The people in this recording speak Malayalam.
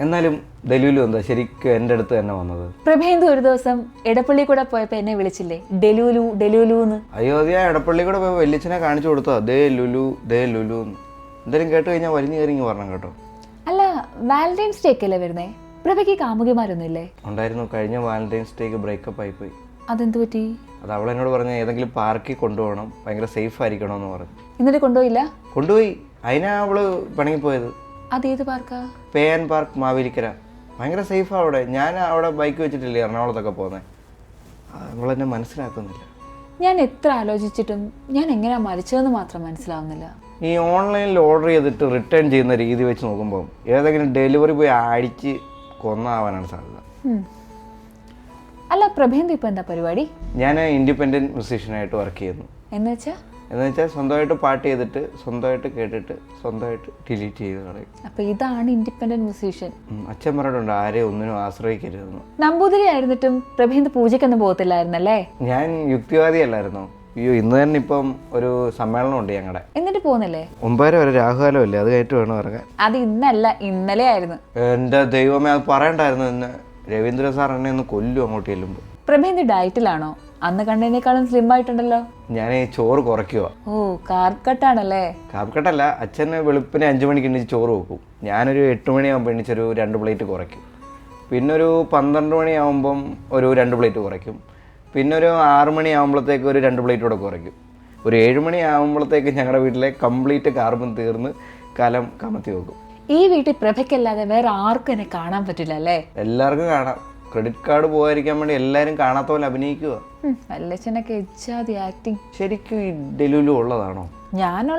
എന്നാലും ഡെലുലു എന്താ ശരിക്കും എൻ്റെ അടുത്ത് തന്നെ വന്നത്? പ്രഭേന്ദു ഒരു ദിവസം എടപ്പള്ളി കൂടെ പോയപ്പോ എന്നെ വിളിച്ചില്ലേ, ഡെലുലു ഡെലുലു എന്ന്. അയ്യോ, അത് ഞാൻ എടപ്പള്ളി കൂടെ പോയി വല്യച്ഛനെ കാണിച്ചു കൊടുത്താ ദേ ലുലു എന്ന്. എന്തായാലും കേട്ട് കഴിഞ്ഞാൽ വലിഞ്ഞു കയറിങ്ങി പറഞ്ഞു കേട്ടോ. അല്ല, വാലന്റൈൻസ് ഡേ ഒക്കെ അല്ലേ വരുന്നേ? പ്രഭയ്ക്ക് കാമുകിമാരൊന്നുമില്ലേ? ഉണ്ടായിരുന്നു. കഴിഞ്ഞ വാലന്റൈൻസ് ഡേക്ക് ബ്രേക്കപ്പ് ആയിപ്പോയി. അതെന്ത് പറ്റി? അത് അവളെന്നോട് പറഞ്ഞ ഏതെങ്കിലും പാർക്കിൽ കൊണ്ടുപോകണം, ഭയങ്കര സേഫ് ആയിരിക്കണമെന്ന് പറഞ്ഞു. എന്നിട്ട് കൊണ്ടുപോയില്ല? കൊണ്ടുപോയി. അതിനാ അവള് പിണങ്ങിപ്പോയത്. അതേത് പാർക്കാ? Pay and park Mavelikara. ഭയങ്കര സേഫാണ് അവിടെ. ഞാൻ അവിടെ ബൈക്ക് വെച്ചിട്ടില്ലേ എറണാകുളത്തൊക്കെ പോകുന്നത്. അവളെന്നെ മനസ്സിലാക്കുന്നില്ല. ഞാൻ എത്ര ആലോചിച്ചിട്ടും ഞാൻ എങ്ങനെയാ മരിച്ചതെന്ന് മാത്രം മനസ്സിലാവുന്നില്ല. ഈ ഓൺലൈനിൽ ഓർഡർ ചെയ്തിട്ട് റിട്ടേൺ ചെയ്യുന്ന രീതി വെച്ച് നോക്കുമ്പോൾ ഏതെങ്കിലും ഡെലിവറി പോയി അടിച്ച് കൊന്നാവാനാണ് സാധ്യത. അല്ല, പ്രഭേന്ദു ഇപ്പൊ എന്താ പരിപാടി? ഞാൻ ഇൻഡിപെൻഡൻറ്റ് മ്യൂസീഷ്യനായിട്ട് വർക്ക് ചെയ്യുന്നു. എന്ന് വെച്ചാൽ സ്വന്തമായിട്ട് പാട്ട് ചെയ്തിട്ട് സ്വന്തമായിട്ട് കേട്ടിട്ട് സ്വന്തമായിട്ട് ഡിലീറ്റ് ചെയ്ത് കളയും. അപ്പൊ ഇതാണ് ഇൻഡിപെൻഡന്റ് മ്യൂസീഷ്യൻ. അച്ഛൻ പറഞ്ഞിട്ടുണ്ട് ആരെയും ഒന്നിനും ആശ്രയിക്കരുതെന്ന്. നമ്പൂതിരി ആയിരുന്നിട്ടും പ്രഭേന്ദു പൂജയ്ക്കൊന്നും പോകത്തില്ലായിരുന്നല്ലേ? ഞാൻ യുക്തിവാദിയല്ലായിരുന്നോ? അയ്യോ, ഇന്ന് തന്നെ ഇപ്പം ഒരു സമ്മേളനം ഉണ്ട് ഞങ്ങളുടെ. എന്നിട്ട് പോകുന്നില്ലേ? 9:30 വരെ രാഹുകാലം അല്ലേ, അത് കഴിഞ്ഞിട്ട് വേണം ഇറങ്ങാൻ. അത് ഇന്നല്ല, ഇന്നലെ ആയിരുന്നു. എൻ്റെ ദൈവമേ, അത് പറയണ്ടായിരുന്നു. ഇന്ന് രവീന്ദ്ര സാർ എന്നെ ഒന്ന് കൊല്ലും അങ്ങോട്ട് ചെല്ലുമ്പോൾ. പ്രഭേന്ദു ഡയറ്റിലാണോ? അന്ന് കണ്ടതിനേക്കാളും സ്ലിം ആയിട്ടുണ്ടല്ലോ. ഞാൻ ഈ ചോറ് കുറയ്ക്കുക. ഓ, കാർബ് കട്ടാണല്ലേ? കാർബ് കട്ടല്ല. അച്ഛന് വെളുപ്പിന് 5 മണിക്ക് എണ്ണിച്ച് ചോറ് വെക്കും. ഞാനൊരു 8 മണിയാകുമ്പോൾ എണ്ണിച്ചൊരു 2 പ്ലേറ്റ് കുറയ്ക്കും. പിന്നെ ഒരു 12 മണിയാകുമ്പം ഒരു 2 പ്ലേറ്റ് കുറയ്ക്കും. പിന്നെ ഒരു 6 മണിയാകുമ്പോഴത്തേക്ക് ഒരു 2 പ്ലേറ്റ് കൂടെ കുറയ്ക്കും. ഒരു 7 മണിയാകുമ്പോഴത്തേക്ക് ഞങ്ങളുടെ വീട്ടിലെ കംപ്ലീറ്റ് കാർബൺ തീർന്ന് കലം കമത്തി വെക്കും. ഈ വീട്ടിൽ പ്രഭയ്ക്കല്ലാതെ വേറെ ആർക്കും എന്നെ കാണാൻ പറ്റില്ല അല്ലേ? എല്ലാവർക്കും കാണാം. ക്രെഡിറ്റ് കാർഡ് പോകാതിരിക്കാൻ വേണ്ടി എല്ലാവരും കാണാത്ത പോലെ അഭിനയിക്കുക. വല്ലച്ചനൊക്കെ ഇച്ഛാതി ആക്ടിങ്. ശരിക്കും ഈ ഡെലുലു ഉള്ളതാണോ? ഞാനുള്ള